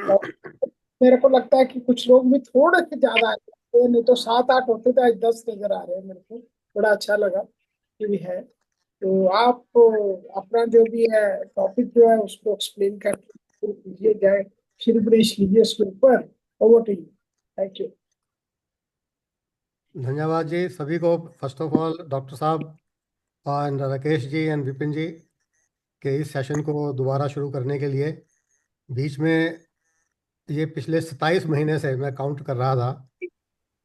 और मेरे को लगता है कि कुछ लोग भी थोड़े से ज्यादा आ रहे हैं, नहीं तो 7-8 होते थे, आज 10 नजर आ रहे हैं मेरे को। बड़ा अच्छा लगा कि भी है। तो आप अपना जो भी है टॉपिक जो है उसको एक्सप्लेन करके शुरू कीजिए, जाए फिर ब्रेश कीजिए उसके ऊपर। Over to you. Thank you. धन्यवाद जी सभी को। फर्स्ट ऑफ ऑल डॉक्टर साहब और राकेश जी एंड विपिन जी के इस सेशन को दोबारा शुरू करने के लिए। बीच में ये पिछले 27 महीने से मैं काउंट कर रहा था,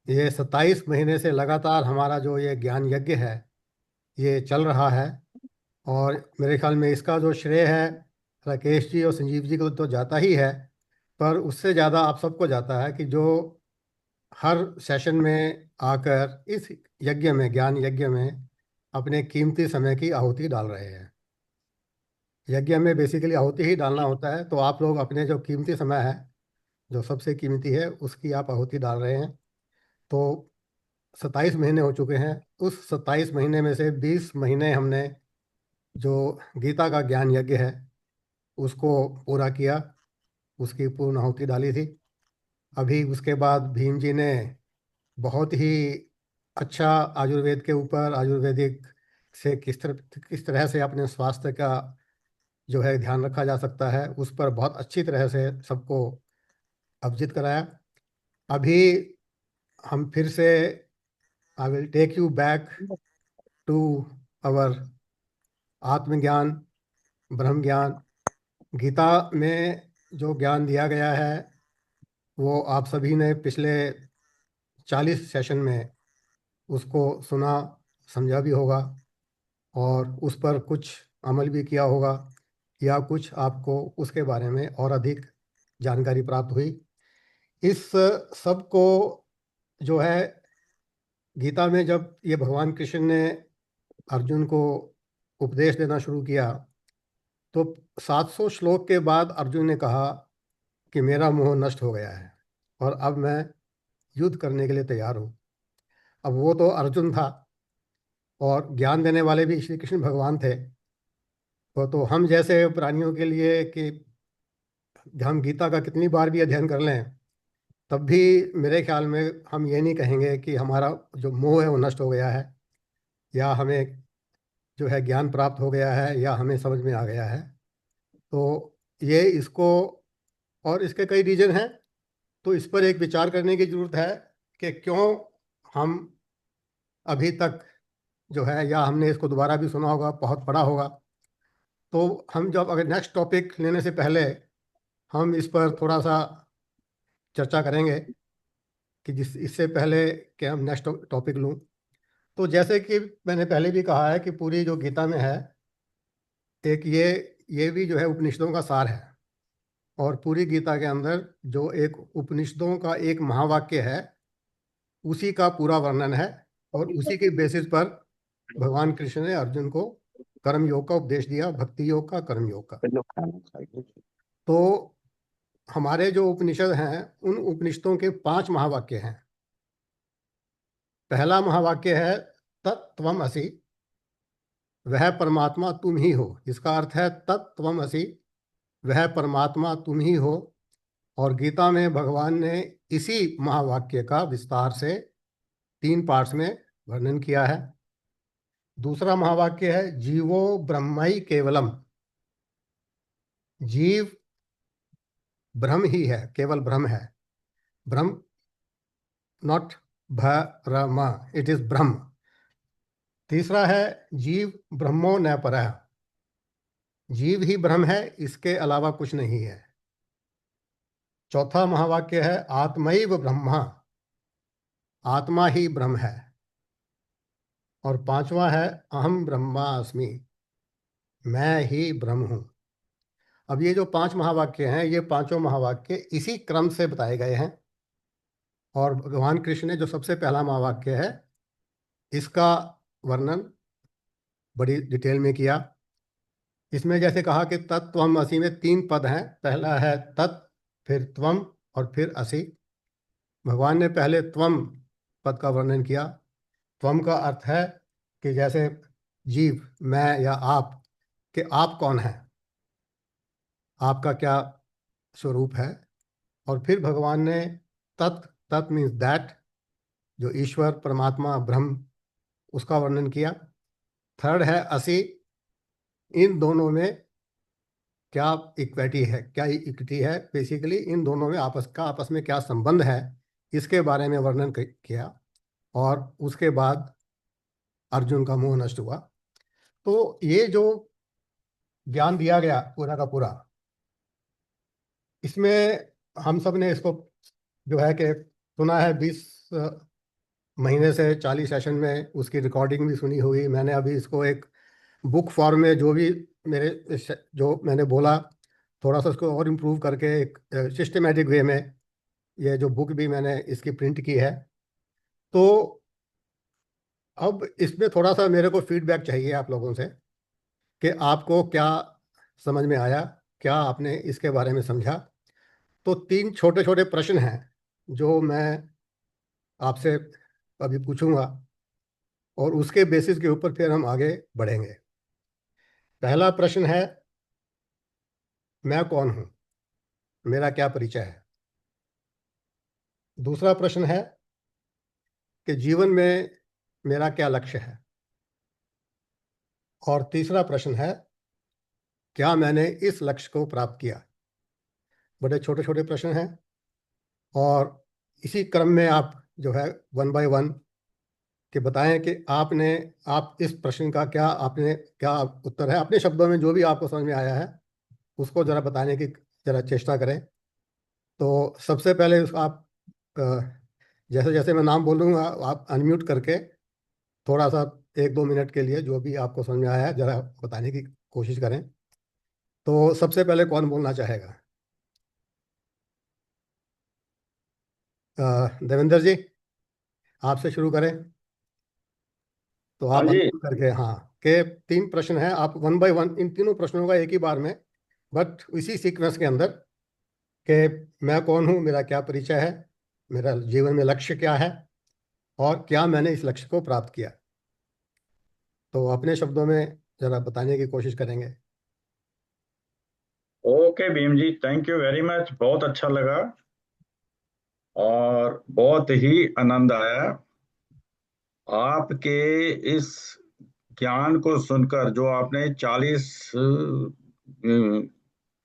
ये 27 महीने से लगातार हमारा जो ये ज्ञान यज्ञ है ये चल रहा है। और मेरे ख्याल में इसका जो श्रेय है राकेश जी और संजीव जी को तो जाता ही है, पर उससे ज़्यादा आप सबको जाता है कि जो हर सेशन में आकर इस यज्ञ में, ज्ञान यज्ञ में अपने कीमती समय की आहुति डाल रहे हैं। यज्ञ में बेसिकली आहुति ही डालना होता है, तो आप लोग अपने जो कीमती समय है, जो सबसे कीमती है, उसकी आप आहुति डाल रहे हैं। तो 27 महीने हो चुके हैं। उस 27 महीने में से 20 महीने हमने जो गीता का ज्ञान यज्ञ है उसको पूरा किया, उसकी पूर्ण आहुति डाली थी। अभी उसके बाद भीम जी ने बहुत ही अच्छा आयुर्वेद के ऊपर, आयुर्वेदिक से किस तरह से अपने स्वास्थ्य का जो है ध्यान रखा जा सकता है, उस पर बहुत अच्छी तरह से सबको अवगत कराया। अभी हम फिर से, I will take you back to our आत्मज्ञान, ब्रह्म ज्ञान। गीता में जो ज्ञान दिया गया है वो आप सभी ने पिछले 40 सेशन में उसको सुना, समझा भी होगा और उस पर कुछ अमल भी किया होगा, या कुछ आपको उसके बारे में और अधिक जानकारी प्राप्त हुई। इस सब को जो है गीता में जब ये भगवान कृष्ण ने अर्जुन को उपदेश देना शुरू किया तो 700 श्लोक के बाद अर्जुन ने कहा कि मेरा मोह नष्ट हो गया है और अब मैं युद्ध करने के लिए तैयार हूँ। अब वो तो अर्जुन था और ज्ञान देने वाले भी श्री कृष्ण भगवान थे। तो हम जैसे प्राणियों के लिए कि हम गीता का कितनी बार भी अध्ययन कर लें तब भी मेरे ख्याल में हम ये नहीं कहेंगे कि हमारा जो मोह है वो नष्ट हो गया है, या हमें जो है ज्ञान प्राप्त हो गया है, या हमें समझ में आ गया है। तो ये इसको, और इसके कई रीजन हैं, तो इस पर एक विचार करने की ज़रूरत है कि क्यों हम अभी तक जो है, या हमने इसको दोबारा भी सुना होगा, बहुत पढ़ा होगा। तो हम जब अगर नेक्स्ट टॉपिक लेने से पहले हम इस पर थोड़ा सा चर्चा करेंगे कि जिस इससे पहले कि हम नेक्स्ट टॉपिक लूँ। तो जैसे कि मैंने पहले भी कहा है कि पूरी जो गीता में है, एक ये भी जो है उपनिषदों का सार है। और पूरी गीता के अंदर जो एक उपनिषदों का एक महावाक्य है उसी का पूरा वर्णन है, और उसी के बेसिस पर भगवान कृष्ण ने अर्जुन को कर्म योग का उपदेश दिया, भक्ति योग का, कर्म योग का। तो हमारे जो उपनिषद हैं उन उपनिषदों के 5 महावाक्य हैं। पहला महावाक्य है तत्त्वमसि, वह परमात्मा तुम ही हो। इसका अर्थ है तत्त्वमसि, वह परमात्मा तुम ही हो। और गीता में भगवान ने इसी महावाक्य का विस्तार से 3 पार्ट्स में वर्णन किया है। दूसरा महावाक्य है जीवो ब्रह्मई केवलम, जीव ब्रह्म ही है, केवल ब्रह्म है। ब्रह्म, नॉट भ्रम, इट इज ब्रह्म। तीसरा है जीव ब्रह्मो न परः, जीव ही ब्रह्म है, इसके अलावा कुछ नहीं है। चौथा महावाक्य है आत्मैव ब्रह्मा, आत्मा ही ब्रह्म है। और पांचवा है अहम ब्रह्मास्मि, मैं ही ब्रह्म हूं। अब ये जो 5 महावाक्य हैं, ये पांचों महावाक्य इसी क्रम से बताए गए हैं। और भगवान कृष्ण ने जो सबसे पहला महावाक्य है इसका वर्णन बड़ी डिटेल में किया। इसमें जैसे कहा कि तत्त्वम असि में 3 पद हैं। पहला है तत्, फिर त्वम और फिर असि। भगवान ने पहले त्वम पद का वर्णन किया। त्वम का अर्थ है कि जैसे जीव, मैं या आप, कि आप कौन हैं, आपका क्या स्वरूप है। और फिर भगवान ने तत्, तत् मीन्स दैट, जो ईश्वर परमात्मा ब्रह्म, उसका वर्णन किया। थर्ड है असि, इन दोनों में क्या इक्विटी है, क्या इक्विटी है, बेसिकली इन दोनों में आपस में क्या संबंध है, इसके बारे में वर्णन किया। और उसके बाद अर्जुन का मोह नष्ट हुआ। तो ये जो ज्ञान दिया गया पूरा का पूरा, इसमें हम सब ने इसको जो है कि सुना है, 20 महीने से 40 सेशन में उसकी रिकॉर्डिंग भी सुनी हुई। मैंने अभी इसको एक बुक फॉर्म में जो भी जो मैंने बोला, थोड़ा सा उसको और इम्प्रूव करके एक सिस्टमेटिक वे में ये जो बुक भी मैंने इसकी प्रिंट की है। तो अब इसमें थोड़ा सा मेरे को फीडबैक चाहिए आप लोगों से कि आपको क्या समझ में आया, क्या आपने इसके बारे में समझा। तो 3 छोटे छोटे प्रश्न हैं जो मैं आपसे अभी पूछूंगा, और उसके बेसिस के ऊपर फिर हम आगे बढ़ेंगे। पहला प्रश्न है, मैं कौन हूँ, मेरा क्या परिचय है। दूसरा प्रश्न है कि जीवन में मेरा क्या लक्ष्य है। और तीसरा प्रश्न है, क्या मैंने इस लक्ष्य को प्राप्त किया। बड़े छोटे छोटे प्रश्न हैं, और इसी क्रम में आप जो है वन बाय वन कि बताएं कि आप इस प्रश्न का क्या उत्तर है, अपने शब्दों में जो भी आपको समझ में आया है उसको जरा बताने की जरा चेष्टा करें। तो सबसे पहले आप अ, जैसे जैसे मैं नाम बोलूँगा आप अनम्यूट करके थोड़ा सा 1-2 मिनट के लिए जो भी आपको समझ में आया है जरा बताने की कोशिश करें। तो सबसे पहले कौन बोलना चाहेगा? देवेंद्र जी, आपसे शुरू करें। तो हाँ आप जी। अनम्यूट करके, हाँ, के 3 प्रश्न हैं, आप वन बाय वन इन तीनों प्रश्नों का एक ही बार में, बट इसी सीक्वेंस के अंदर, कि मैं कौन हूँ, मेरा क्या परिचय है, मेरा जीवन में लक्ष्य क्या है, और क्या मैंने इस लक्ष्य को प्राप्त किया। तो अपने शब्दों में जरा बताने की कोशिश करेंगे। Okay Bhim ji, thank you very much, बहुत अच्छा लगा और बहुत ही आनंद आया आपके इस ज्ञान को सुनकर, जो आपने 40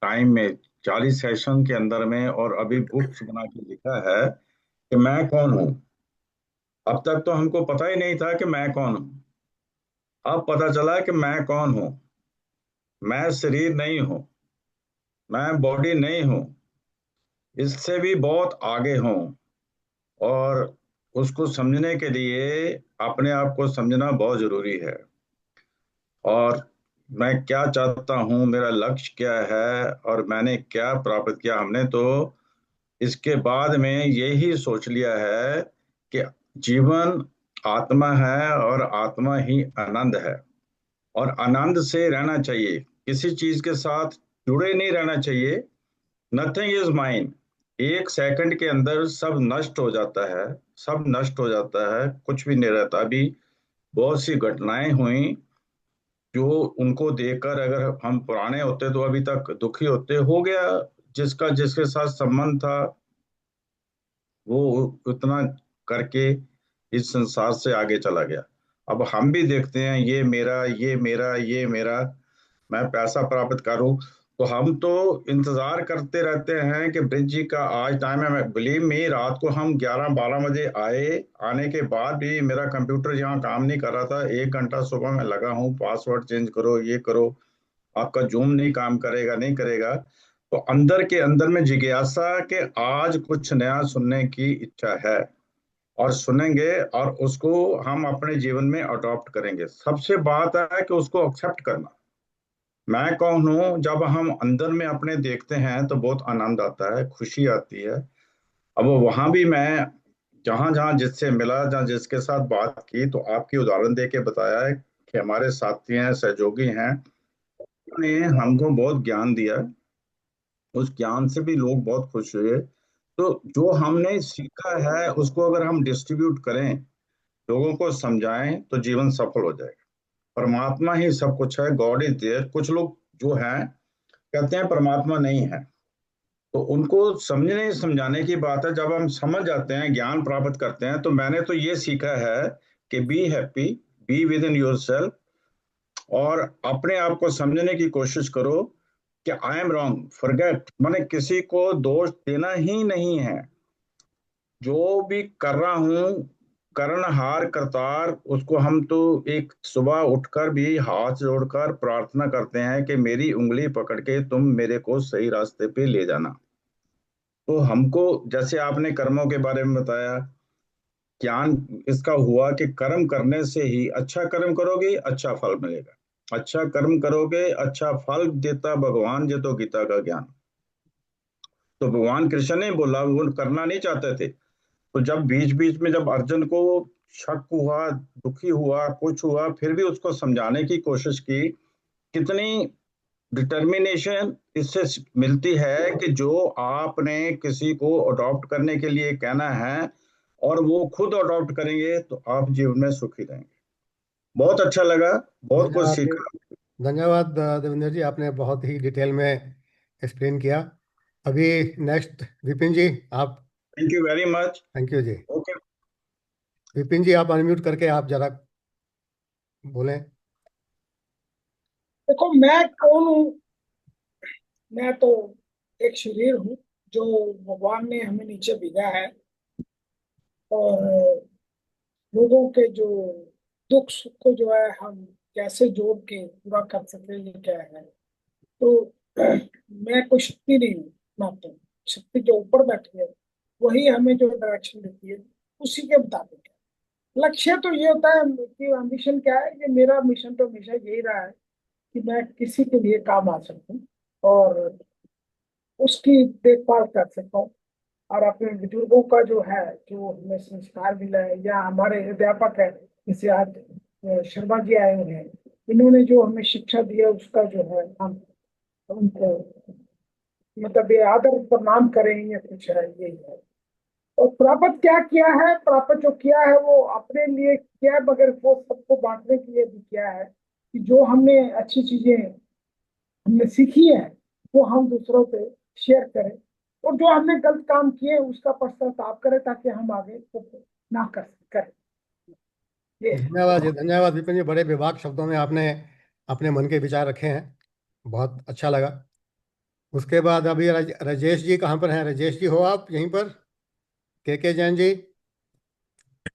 टाइम में, 40 सेशन के अंदर में और अभी बुक्स बना के लिखा है कि मैं कौन हूँ। अब तक तो हमको पता ही नहीं था कि मैं कौन हूँ। अब पता चला कि मैं कौन हूँ। मैं शरीर नहीं हूँ, मैं बॉडी नहीं हूँ, इससे भी बहुत आगे हूँ। और उसको समझने के लिए अपने आप को समझना बहुत जरूरी है। और मैं क्या चाहता हूँ, मेरा लक्ष्य क्या है और मैंने क्या प्राप्त किया। हमने तो इसके बाद में यही सोच लिया है कि जीवन आत्मा है और आत्मा ही आनंद है, और आनंद से रहना चाहिए, किसी चीज के साथ जुड़े नहीं रहना चाहिए। Nothing is mine. 1 सेकंड के अंदर सब नष्ट हो जाता है, सब नष्ट हो जाता है, कुछ भी नहीं रहता। अभी बहुत सी घटनाएं हुई जो उनको देखकर अगर हम पुराने होते तो अभी तक दुखी होते। हो गया, जिसका जिसके साथ संबंध था वो उतना करके इस संसार से आगे चला गया। अब हम भी देखते हैं, ये मेरा, ये मेरा, ये मेरा, मैं पैसा प्राप्त करूं। तो हम तो इंतजार करते रहते हैं कि ब्रिज जी का आज टाइम है। बिलीव मी, रात को हम 11-12 बजे आए। आने के बाद भी मेरा कंप्यूटर यहाँ काम नहीं कर रहा था। 1 घंटा सुबह में लगा हूँ, पासवर्ड चेंज करो, ये करो, आपका जूम नहीं काम करेगा, नहीं करेगा। तो अंदर के अंदर में जिज्ञासा कि आज कुछ नया सुनने की इच्छा है, और सुनेंगे और उसको हम अपने जीवन में अडॉप्ट करेंगे। सबसे बात है कि उसको एक्सेप्ट करना। मैं कौन हूँ, जब हम अंदर में अपने देखते हैं तो बहुत आनंद आता है, खुशी आती है। अब वहां भी मैं जहां जहां जिससे मिला, जहां जिसके साथ बात की, तो आपकी उदाहरण दे के बताया है कि हमारे साथी हैं, सहयोगी हैं, ने हमको बहुत ज्ञान दिया। उस ज्ञान से भी लोग बहुत खुश हुए। तो जो हमने सीखा है उसको अगर हम डिस्ट्रीब्यूट करें, लोगों को समझाएं, तो जीवन सफल हो जाएगा। परमात्मा ही सब कुछ है, गॉड इज देयर। कुछ लोग जो हैं कहते हैं परमात्मा नहीं है। तो उनको समझने समझाने की बात है। जब हम समझ जाते हैं, ज्ञान प्राप्त करते हैं, तो मैंने तो ये सीखा है कि be happy, be with in your self, और अपने आप को समझने की कोशिश करो कि आई एम रॉन्ग, फॉरगेट, माने किसी को दोष देना ही नहीं है। जो भी कर रहा हूं, कर्णहार करतार, उसको हम तो एक सुबह उठकर भी हाथ जोड़कर प्रार्थना करते हैं कि मेरी उंगली पकड़ के तुम मेरे को सही रास्ते पे ले जाना। तो हमको, जैसे आपने कर्मों के बारे में बताया, ज्ञान इसका हुआ कि कर्म करने से ही, अच्छा कर्म करोगे अच्छा फल मिलेगा, अच्छा कर्म करोगे अच्छा फल देता भगवान, ये तो गीता का ज्ञान। तो भगवान कृष्ण ने बोला, वो करना नहीं चाहते थे। तो जब बीच बीच में जब अर्जुन को शक हुआ, दुखी हुआ, कुछ हुआ, फिर भी उसको समझाने की कोशिश की। कितनी डिटर्मिनेशन इससे मिलती है कि जो आपने किसी को अडॉप्ट करने के लिए कहना है और वो खुद अडॉप्ट करेंगे, तो आप जीवन में सुखी रहेंगे। बहुत अच्छा लगा, बहुत कुछ धन्यवाद सीखा। धन्यवाद देवेंद्र जी, आपने बहुत ही डिटेल में एक्सप्लेन किया। अभी नेक्स्ट विपिन जी, आप। Thank you very much. Thank you ji. Okay. Vipin ji, आप अनम्यूट करके आप जरा बोलें। देखो, मैं कौन हूँ? मैं तो एक शरीर हूँ जो भगवान ने हमें नीचे भेजा है, और लोगों के जो दुख सुख को जो है हम कैसे जोड़ के पूरा कर सके, ये क्या है। तो मैं कोई शक्ति नहीं हूँ मात्र। शक्ति जो ऊपर बैठी है वही हमें जो डायरेक्शन देती है, उसी के मुताबिक है। लक्ष्य तो ये होता है कि एम्बिशन क्या है, कि मेरा मिशन तो हमेशा यही रहा है कि मैं किसी के लिए काम आ सकूं और उसकी देखभाल कर सकता हूँ। और अपने बुजुर्गों का जो है, जो हमें संस्कार मिला है, या हमारे अध्यापक है, जैसे आज शर्मा जी आए हुए हैं, इन्होंने जो हमें शिक्षा दी है, उसका जो है हम उनको मतलब ये आदर प्रणाम करें, या कुछ है, यही है। और प्राप्त क्या किया है? प्राप्त जो किया है वो अपने लिए किया है, मगर वो सबको बांटने के लिए भी किया है, कि जो हमने अच्छी चीजें हमने सीखी है वो हम दूसरों पे शेयर करें, और जो हमने गलत काम किए उसका पश्चाताप करें, ताकि हम आगे तो ना करें। ये है। धन्यवाद जी, धन्यवाद विपिन जी, बड़े बेबाक शब्दों में आपने अपने मन के विचार रखे हैं, बहुत अच्छा लगा। उसके बाद अभी राजेश जी कहाँ पर हैं? राजेश जी, हो आप यहीं पर? के जैन जी,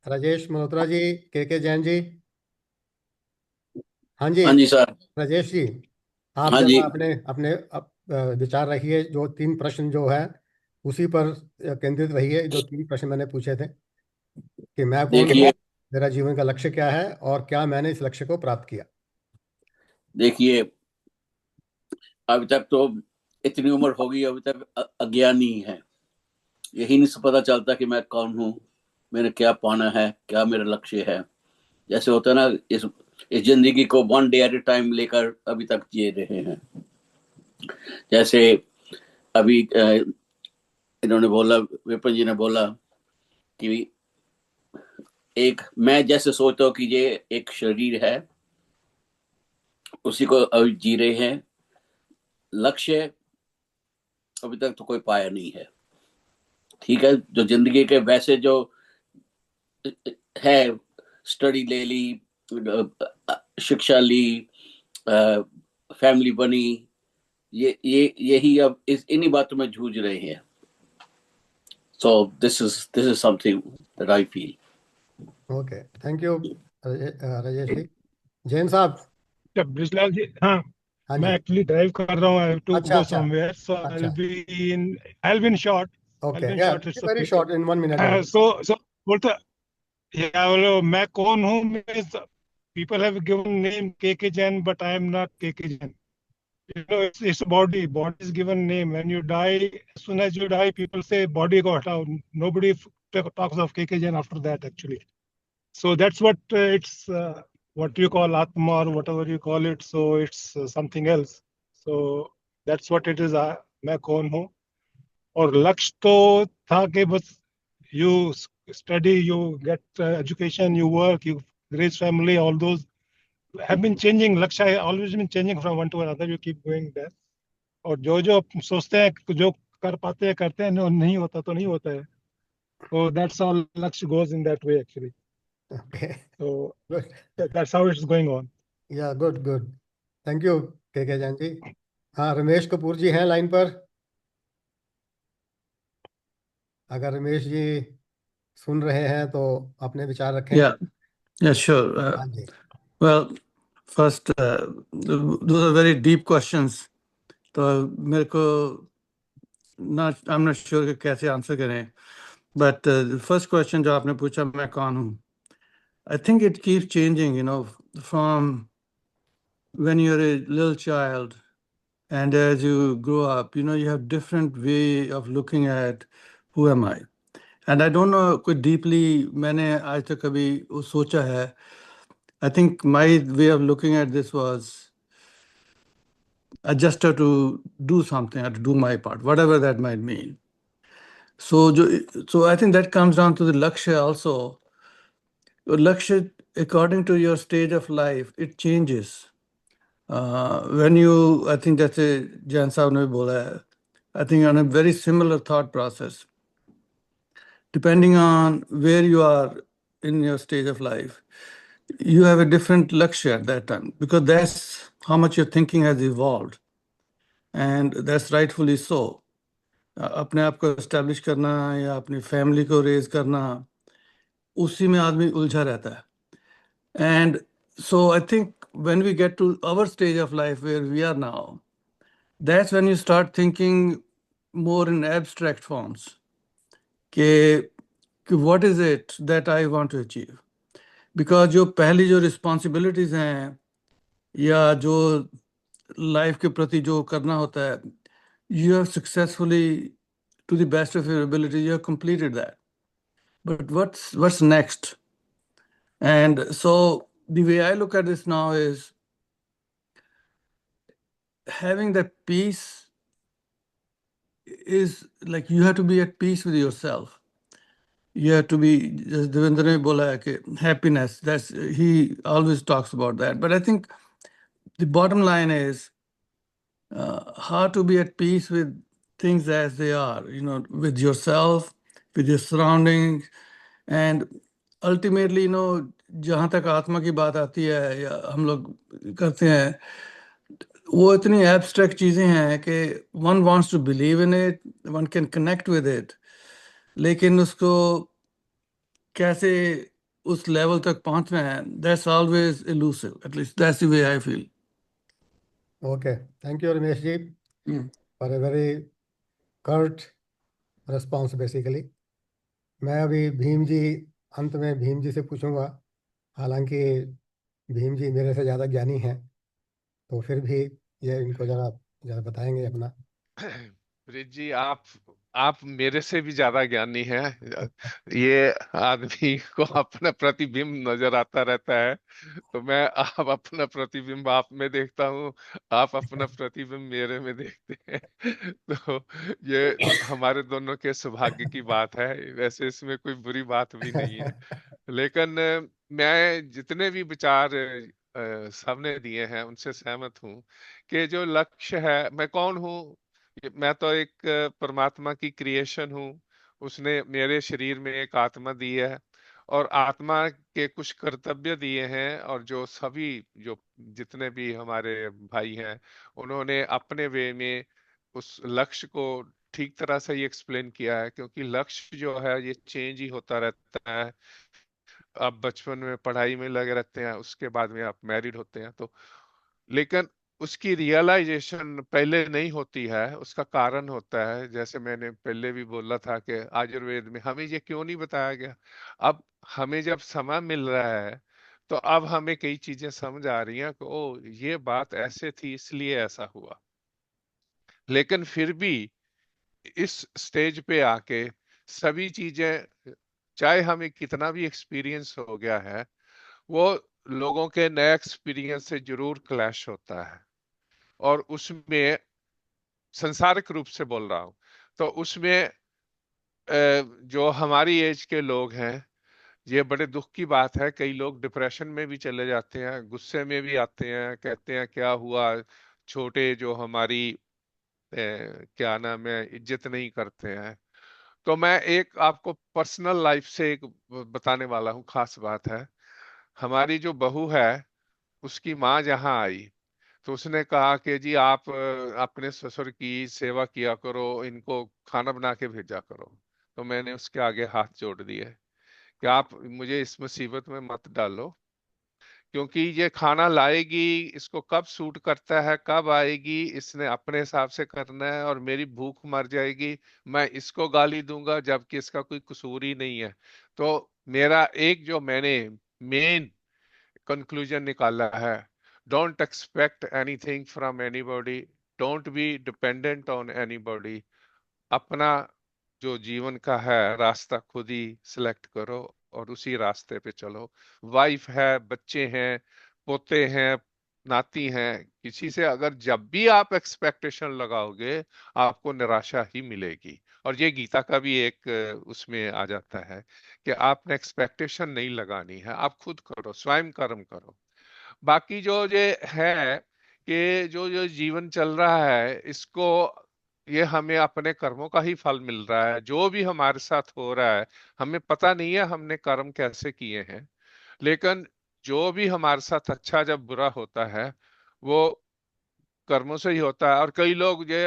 राजेश मल्होत्रा जी, के जैन जी। हाँ जी। हाँ जी सर। राजेश जी, आप हाँ जी। जरा अपने अपने विचार रखिए, जो 3 प्रश्न जो है उसी पर केंद्रित रहिए, जो 3 प्रश्न मैंने पूछे थे, कि मैं कौन हूँ, देखिए मेरा जीवन का लक्ष्य क्या है, और क्या मैंने इस लक्ष्य को प्राप्त किया। देखिए, अभी तक तो इतनी उम्र हो गई, अभी तक अज्ञानी है। यही नहीं पता चलता कि मैं कौन हूँ, मैंने क्या पाना है, क्या मेरा लक्ष्य है। जैसे होता है ना, इस जिंदगी को one day at A time लेकर अभी तक जी रहे हैं। जैसे अभी इन्होंने बोला, विपिन जी ने बोला कि एक मैं जैसे सोचता हूँ कि ये एक शरीर है, उसी को अभी जी रहे हैं। लक्ष्य अभी तक तो कोई पाया नहीं है। ठीक है, जो जिंदगी के वैसे जो है, स्टडी ले ली, शिक्षा ली, फैमिली बनी, ये यही अब इन्हीं बातों में जूझ रहे हैं। So this is something that I feel. Okay, thank you Rajesh ji. Jain साहब। ब्रिजलाल जी, हाँ। हाँ मैं जी। एक्चुअली ड्राइव कर रहा हूँ, आई हैव टू अच्छा गो अच्छा। समवेयर, सो अच्छा, I will be in short. I okay, will be in या short, it's very okay. Short, in 1 minute only. So बोलते, या बोलो मैं कौन हूँ, पीपल हैव गिवन नेम के Jain, but I am not के Jain. You know, it's a body is given name. When you die, as soon as you die, people say body got out. Nobody talks of KKJN after that, actually. So that's what what you call Atma, or whatever you call it. So it's something else. So that's what it is. मैं कौन हूँ? और लक्ष्य तो था कि बस you study, you get education, you work, you raise family, all those have been changing. Lakshya has always been changing from one to another. You keep going there. और जो जो सोचते हैं, जो कर पाते हैं करते हैं, नहीं होता तो नहीं होता है. So that's how Laksh goes in that way actually. Okay. So Good. that's how it's going on. या गुड गुड. थैंक यू के जैन जी. हाँ, रमेश कपूर जी हैं लाइन पर. अगर रमेश जी सुन रहे हैं तो अपने विचार रखें. Yeah, sure. हाँ जी. Well, first, those are very deep questions. तो मेरे को I'm not sure कि कैसे आंसर करें. But the first question जो आपने पूछा, मैं कौन हूँ? I think it keeps changing, from when you're a little child and as you grow up, you have different way of looking at who am I. And I don't know कोई deeply मैंने आज तक कभी वो सोचा है. I think my way of looking at this was I just have to do something, I have to do my part, whatever that might mean. So I think that comes down to the lakshya also. Lakshya, according to your stage of life, it changes. I think that's a Jan Saab ne bhi bola hai, I think on a very similar thought process. Depending on where you are in your stage of life, you have a different lakshya at that time, because that's how much your thinking has evolved. And that's rightfully so. अपने आप को establish करना या अपनी family को raise करना, उसी में आदमी उलझा रहता है. And so I think when we get to our stage of life where we are now, that's when you start thinking more in abstract forms कि what is it that I want to achieve. Because जो पहली जो responsibilities हैं या जो life के प्रति जो करना होता है, you have successfully, to the best of your ability, you have completed that. But what's next? And so the way I look at this now is having that peace is like you have to be at peace with yourself. You have to be, as Devendra ne bola hai कि happiness. He always talks about that. But I think the bottom line is how to be at peace with things as they are, with yourself, with your surroundings, and ultimately, जहाँ तक आत्मा की बात आती है या हम लोग करते हैं, वो इतनी एब्स्ट्रैक्ट चीज़ें हैं कि one wants to believe in it, one can connect with it, लेकिन उसको कैसे उस लेवल तक पहुंचना है, that's always elusive. At least that's the way I feel. Okay. Thank you Ramesh ji for a very curt response basically. मैं अभी भीम जी, अंत में भीम जी से पूछूंगा. हालांकि भीम जी मेरे से ज़्यादा ज्ञानी हैं, तो फिर भी ये इनको ज़रा बताएंगे अपना. प्रीत जी, आप मेरे से भी ज्यादा ज्ञानी हैं. ये आदमी को अपना प्रतिबिंब नजर आता रहता है, तो मैं आप अपना प्रतिबिंब आप में देखता हूँ, आप अपना प्रतिबिंब मेरे में देखते हैं. तो ये हमारे दोनों के सौभाग्य की बात है. वैसे इसमें कोई बुरी बात भी नहीं है. लेकिन मैं जितने भी विचार सबने दिए हैं उनसे सहमत हूँ कि जो लक्ष्य है, मैं कौन हूँ. मैं तो एक परमात्मा की क्रिएशन हूँ. उसने मेरे शरीर में एक आत्मा दी है और आत्मा के कुछ कर्तव्य दिए हैं, और जो जितने भी हमारे भाई हैं उन्होंने अपने वे में उस लक्ष्य को ठीक तरह से ही एक्सप्लेन किया है. क्योंकि लक्ष्य जो है ये चेंज ही होता रहता है. आप बचपन में पढ़ाई में लगे रहते हैं, उसके बाद में आप मैरिड होते हैं, तो लेकिन उसकी रियलाइजेशन पहले नहीं होती है. उसका कारण होता है, जैसे मैंने पहले भी बोला था कि आयुर्वेद में हमें ये क्यों नहीं बताया गया. अब हमें जब समय मिल रहा है तो अब हमें कई चीजें समझ आ रही हैं कि ओ ये बात ऐसे थी इसलिए ऐसा हुआ. लेकिन फिर भी इस स्टेज पे आके सभी चीजें, चाहे हमें कितना भी एक्सपीरियंस हो गया है, वो लोगों के नए एक्सपीरियंस से जरूर क्लैश होता है. और उसमें संसारिक रूप से बोल रहा हूं, तो उसमें जो हमारी एज के लोग हैं, ये बड़े दुख की बात है. कई लोग डिप्रेशन में भी चले जाते हैं, गुस्से में भी आते हैं, कहते हैं क्या हुआ. छोटे जो हमारी क्या नाम है, इज्जत नहीं करते हैं। तो मैं एक आपको पर्सनल लाइफ से एक बताने वाला हूँ, खास बात है। हमारी जो बहू है, उसकी माँ जहाँ आई तो उसने कहा कि जी आप अपने ससुर की सेवा किया करो, इनको खाना बना के भेजा करो। तो मैंने उसके आगे हाथ जोड़ दिए कि आप मुझे इस मुसीबत में मत डालो, क्योंकि ये खाना लाएगी, इसको कब सूट करता है, कब आएगी, इसने अपने हिसाब से करना है, और मेरी भूख मर जाएगी, मैं इसको गाली दूंगा जबकि इसका कोई कसूर ही नहीं है। तो मेरा एक जो मैंने मेन कंक्लूजन निकाला है, don't expect anything from anybody, don't be dependent on anybody. अपना जो जीवन का है रास्ता खुद ही सिलेक्ट करो और उसी रास्ते पे चलो। वाइफ है, बच्चे हैं, पोते हैं, नाती हैं, किसी से अगर जब भी आप एक्सपेक्टेशन लगाओगे, आपको निराशा ही मिलेगी। और ये गीता का भी एक उसमें आ जाता है कि आपने एक्सपेक्टेशन नहीं लगानी है, आप खुद करो, स्वयं कर्म करो। बाकी जो ये है कि जो जो जीवन चल रहा है, इसको ये हमें अपने कर्मों का ही फल मिल रहा है। जो भी हमारे साथ हो रहा है, हमें पता नहीं है हमने कर्म कैसे किए हैं, लेकिन जो भी हमारे साथ अच्छा जब बुरा होता है, वो कर्मों से ही होता है। और कई लोग ये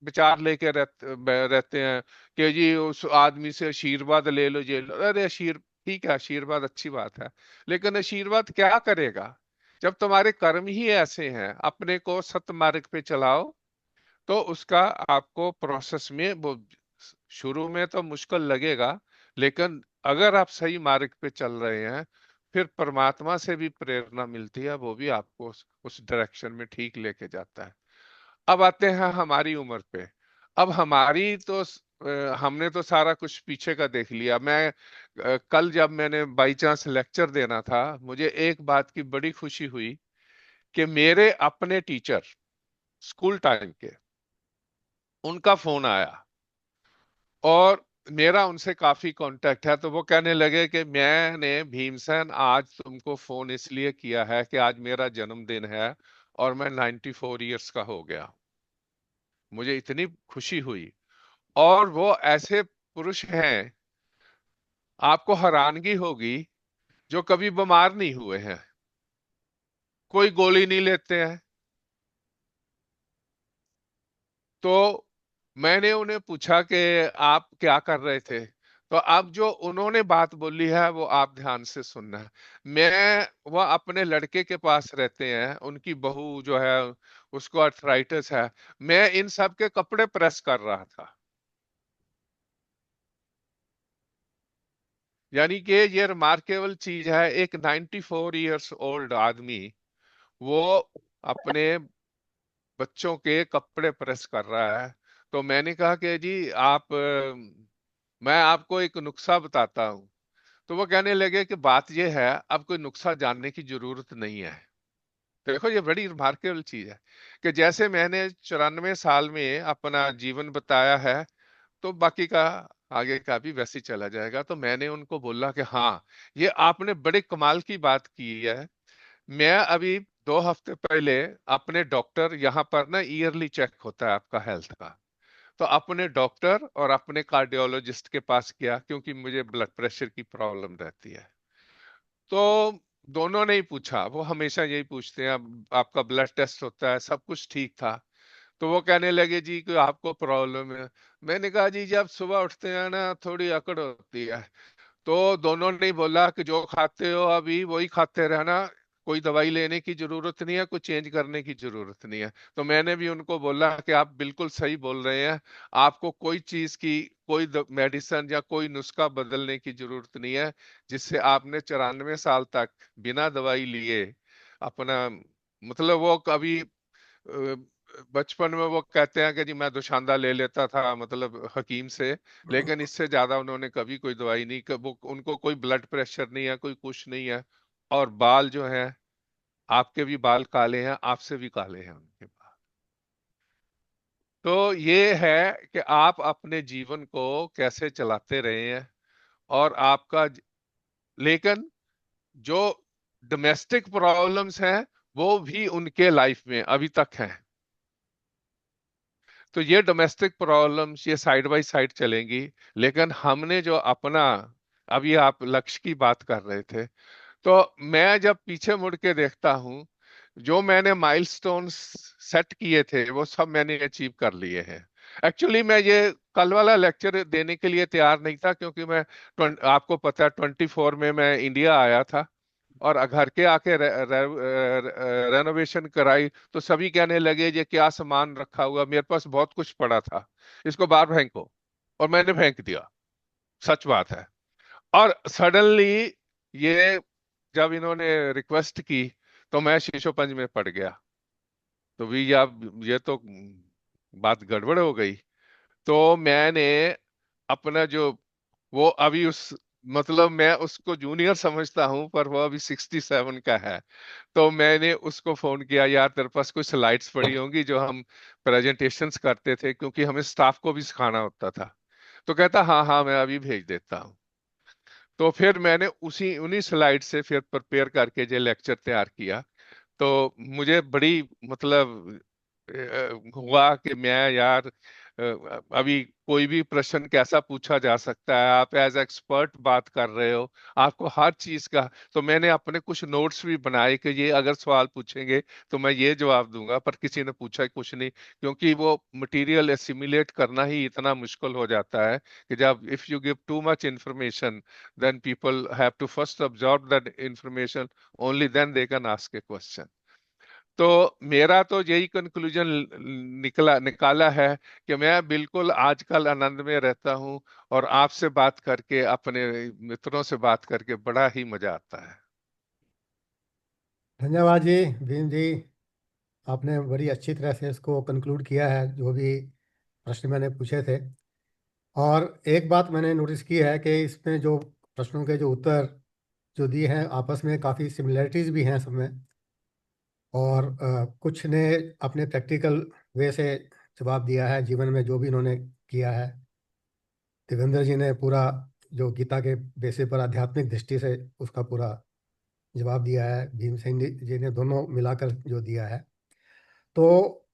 विचार लेके रहते हैं कि जी उस आदमी से आशीर्वाद ले लो, ये लो। अरे ठीक है, आशीर्वाद अच्छी बात है, लेकिन आशीर्वाद क्या करेगा जब तुम्हारे कर्म ही ऐसे हैं। अपने को सत्मार्ग पे चलाओ, तो उसका आपको प्रोसेस में वो शुरू में तो मुश्किल लगेगा, लेकिन अगर आप सही मार्ग पे चल रहे हैं, फिर परमात्मा से भी प्रेरणा मिलती है, वो भी आपको उस डायरेक्शन में ठीक लेके जाता है। अब आते हैं हमारी उम्र पे। अब हमारी तो हमने तो सारा कुछ पीछे का देख लिया। मैं कल जब मैंने बाई चांस लेक्चर देना था, मुझे एक बात की बड़ी खुशी हुई कि मेरे अपने टीचर स्कूल टाइम के, उनका फोन आया और मेरा उनसे काफी कांटेक्ट है। तो वो कहने लगे कि मैंने भीमसेन आज तुमको फोन इसलिए किया है कि आज मेरा जन्मदिन है और मैं 94 इयर्स का हो गया। मुझे इतनी खुशी हुई। और वो ऐसे पुरुष हैं, आपको हैरानगी होगी, जो कभी बीमार नहीं हुए हैं, कोई गोली नहीं लेते हैं। तो मैंने उन्हें पूछा कि आप क्या कर रहे थे, तो अब जो उन्होंने बात बोली है वो आप ध्यान से सुनना है। वह अपने लड़के के पास रहते हैं, उनकी बहू जो है उसको अर्थराइटिस है। मैं इन सब के कपड़े प्रेस कर रहा था। यानी कि ये रिमार्केबल चीज है, एक 94 इयर्स ओल्ड आदमी वो अपने बच्चों के कपड़े प्रेस कर रहा है। तो मैंने कहा कि जी मैं आपको एक नुस्खा बताता हूँ। तो वो कहने लगे कि बात ये है, अब कोई नुस्खा जानने की जरूरत नहीं है। तो देखो, ये बड़ी रिमार्केबल चीज है कि जैसे मैंने 94 साल में अपना जीवन बताया है, तो बाकी का आगे का भी वैसे ही चला जाएगा। तो मैंने उनको बोला कि हाँ, ये आपने बड़े कमाल की बात की है। मैं अभी 2 हफ्ते पहले अपने डॉक्टर, यहाँ पर ना ईयरली चेक होता है आपका हेल्थ का, तो अपने डॉक्टर और अपने कार्डियोलॉजिस्ट के पास गया, क्योंकि मुझे ब्लड प्रेशर की प्रॉब्लम रहती है। तो दोनों ने ही पूछा, वो हमेशा यही पूछते हैं, अब आपका ब्लड टेस्ट होता है, सब कुछ ठीक था। तो वो कहने लगे जी कि आपको प्रॉब्लम है। मैंने कहा जी, जब सुबह उठते हैं ना, थोड़ी अकड़ होती है। तो दोनों ने बोला कि जो खाते हो अभी वही खाते रहना, कोई दवाई लेने की जरूरत नहीं है, कुछ चेंज करने की जरूरत नहीं है। तो मैंने भी उनको बोला कि आप बिल्कुल सही बोल रहे हैं, आपको कोई चीज की, कोई मेडिसिन या कोई नुस्खा बदलने की जरूरत नहीं है, जिससे आपने 94 साल तक बिना दवाई लिए अपना, मतलब वो कभी बचपन में वो कहते हैं कि जी मैं दुशांदा ले लेता था, मतलब हकीम से, लेकिन इससे ज्यादा उन्होंने कभी कोई दवाई नहीं, वो उनको कोई ब्लड प्रेशर नहीं है, कोई कुछ नहीं है। और बाल जो है, आपके भी बाल काले हैं, आपसे भी काले हैं उनके बाल। तो ये है कि आप अपने जीवन को कैसे चलाते रहे हैं, और लेकिन जो डोमेस्टिक प्रॉब्लम्स हैं, वो भी उनके लाइफ में अभी तक हैं। तो ये डोमेस्टिक प्रॉब्लम्स ये साइड बाय साइड चलेंगी, लेकिन हमने जो अपना, अभी आप लक्ष्य की बात कर रहे थे, तो मैं जब पीछे मुड़ के देखता हूँ, जो मैंने माइलस्टोन्स सेट किए थे वो सब मैंने अचीव कर लिए हैं। एक्चुअली मैं ये कल वाला लेक्चर देने के लिए तैयार नहीं था, क्योंकि मैं आपको पता है 24 में मैं इंडिया आया था, और घर के आके रेनोवेशन कराई, तो सभी कहने लगे ये क्या सामान रखा हुआ, मेरे पास बहुत कुछ पड़ा था, इसको बाहर फेंको, और मैंने फेंक दिया, सच बात है। और सडनली ये जब इन्होंने रिक्वेस्ट की, तो मैं शीशोपंज में पड़ गया, तो भी ये तो बात गड़बड़ हो गई। तो मैंने अपना जो, वो अभी उस, मतलब मैं उसको जूनियर समझता हूं, पर वो अभी 67 का है। तो मैंने उसको फोन किया, यार तेरे पास कुछ स्लाइड्स पड़ी होंगी जो हम प्रेजेंटेशंस करते थे, क्योंकि हमें स्टाफ को भी सिखाना होता था। तो कहता हाँ हाँ मैं अभी भेज देता हूँ। तो फिर मैंने उसी उन्हीं स्लाइड से फिर प्रिपेयर करके जो लेक्चर तैयार किया। तो मुझे बड़ी, मतलब हुआ कि मैं यार, अभी कोई भी प्रश्न कैसा पूछा जा सकता है, आप एज एक्सपर्ट बात कर रहे हो, आपको हर चीज का। तो मैंने अपने कुछ नोट्स भी बनाए कि ये अगर सवाल पूछेंगे तो मैं ये जवाब दूंगा, पर किसी ने पूछा ही कुछ नहीं, क्योंकि वो मटेरियल एसिमिलेट करना ही इतना मुश्किल हो जाता है कि जब if you give too much information, then people have to first observe that information, only then they can ask a question. तो मेरा तो यही कंक्लूजन निकाला है कि मैं बिल्कुल आजकल आनंद में रहता हूं, और आपसे बात करके, अपने मित्रों से बात करके बड़ा ही मजा आता है। धन्यवाद जी भीम जी, आपने बड़ी अच्छी तरह से इसको कंक्लूड किया है, जो भी प्रश्न मैंने पूछे थे। और एक बात मैंने नोटिस की है कि इसमें जो प्रश्नों के जो उत्तर जो दिए हैं, आपस में काफ़ी सिमिलरिटीज़ भी हैं सब में। और कुछ ने अपने प्रैक्टिकल वे से जवाब दिया है, जीवन में जो भी इन्होंने किया है। देवेंद्र जी ने पूरा जो गीता के बेसिस पर आध्यात्मिक दृष्टि से उसका पूरा जवाब दिया है, भीमसेन जी ने दोनों मिलाकर जो दिया है। तो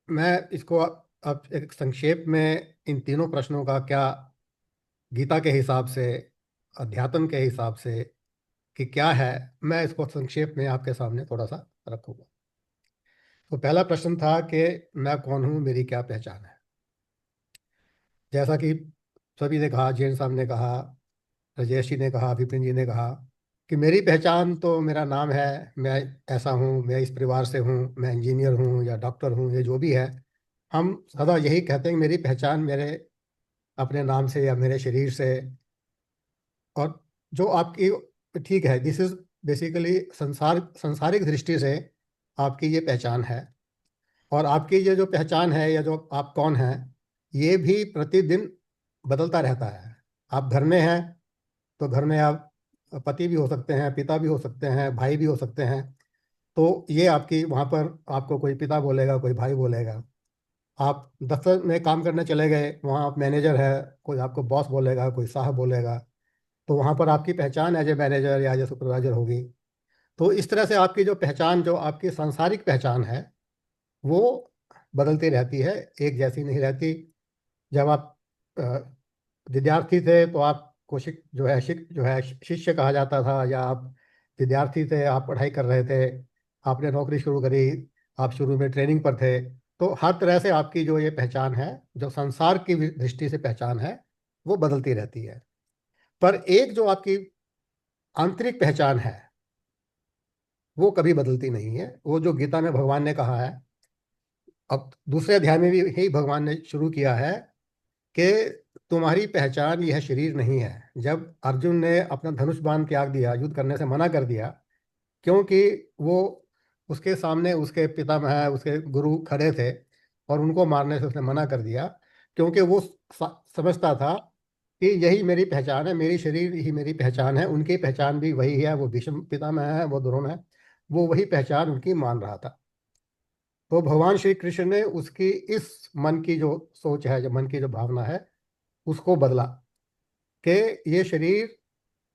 मैं इसको अब एक संक्षेप में इन तीनों प्रश्नों का क्या गीता के हिसाब से, अध्यात्म के हिसाब से कि क्या है, मैं इसको संक्षेप में आपके सामने थोड़ा सा रखूंगा। तो पहला प्रश्न था कि मैं कौन हूँ, मेरी क्या पहचान है। जैसा कि सभी ने कहा, जैन साहब ने कहा, राजेश जी ने कहा, विपिन जी ने कहा कि मेरी पहचान तो मेरा नाम है, मैं ऐसा हूँ, मैं इस परिवार से हूँ, मैं इंजीनियर हूँ या डॉक्टर हूँ, ये जो भी है, हम सदा यही कहते हैं कि मेरी पहचान मेरे अपने नाम से या मेरे शरीर से। और जो आपकी, ठीक है, दिस इज बेसिकली संसारिक दृष्टि से आपकी ये पहचान है। और आपकी ये जो पहचान है या जो आप कौन हैं, ये भी प्रतिदिन बदलता रहता है। आप घर में हैं तो घर में आप पति भी हो सकते हैं, पिता भी हो सकते हैं, भाई भी हो सकते हैं। तो ये आपकी, वहाँ पर आपको कोई पिता बोलेगा, कोई भाई बोलेगा। आप दफ्तर में काम करने चले गए, वहाँ आप मैनेजर है, कोई आपको बॉस बोलेगा, कोई साहब बोलेगा। तो वहाँ पर आपकी पहचान एज ए मैनेजर या एज ए सुपरवाइजर होगी। तो इस तरह से आपकी जो पहचान, जो आपकी सांसारिक पहचान है, वो बदलती रहती है, एक जैसी नहीं रहती। जब आप अ, विद्यार्थी थे तो आपको जो है शिष्य कहा जाता था, या आप विद्यार्थी थे, आप पढ़ाई कर रहे थे, आपने नौकरी शुरू करी, आप शुरू में ट्रेनिंग पर थे। तो हर तरह से आपकी जो ये पहचान है, जो संसार की दृष्टि से पहचान है, वो बदलती रहती है। पर एक जो आपकी आंतरिक पहचान है, वो कभी बदलती नहीं है। वो जो गीता में भगवान ने कहा है, अब दूसरे अध्याय में भी यही भगवान ने शुरू किया है कि तुम्हारी पहचान यह शरीर नहीं है। जब अर्जुन ने अपना धनुष बाण त्याग दिया, युद्ध करने से मना कर दिया, क्योंकि वो उसके सामने उसके पितामह, उसके गुरु खड़े थे, और उनको मारने से उसने मना कर दिया, क्योंकि वो समझता था कि यही मेरी पहचान है, मेरी शरीर ही मेरी पहचान है, उनकी पहचान भी वही है, वो भीष्म पितामह है, वो द्रोण है, वो वही पहचान उनकी मान रहा था। तो भगवान श्री कृष्ण ने उसकी इस मन की जो सोच है, जो मन की जो भावना है, उसको बदला कि ये शरीर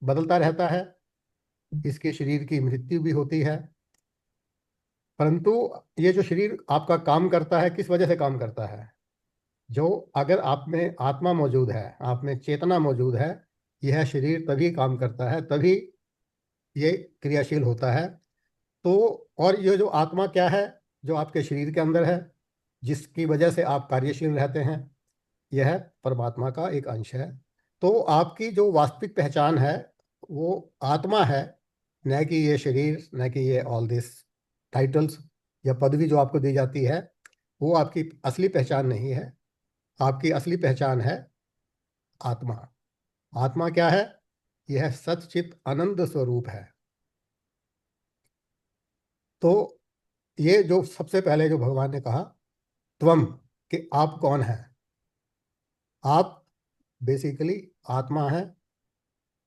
बदलता रहता है, इसके शरीर की मृत्यु भी होती है, परंतु ये जो शरीर आपका काम करता है, किस वजह से काम करता है? जो अगर आप में आत्मा मौजूद है, आप में चेतना मौजूद है, यह शरीर तभी काम करता है, तभी ये क्रियाशील होता है। तो और ये जो आत्मा क्या है, जो आपके शरीर के अंदर है, जिसकी वजह से आप कार्यशील रहते हैं, यह परमात्मा का एक अंश है। तो आपकी जो वास्तविक पहचान है वो आत्मा है, न कि ये शरीर, न कि ये ऑल दिस टाइटल्स या पदवी जो आपको दी जाती है, वो आपकी असली पहचान नहीं है। आपकी असली पहचान है आत्मा। आत्मा क्या है? यह सच्चित आनंद स्वरूप है। तो ये जो सबसे पहले जो भगवान ने कहा त्वम, कि आप कौन है, आप बेसिकली आत्मा है।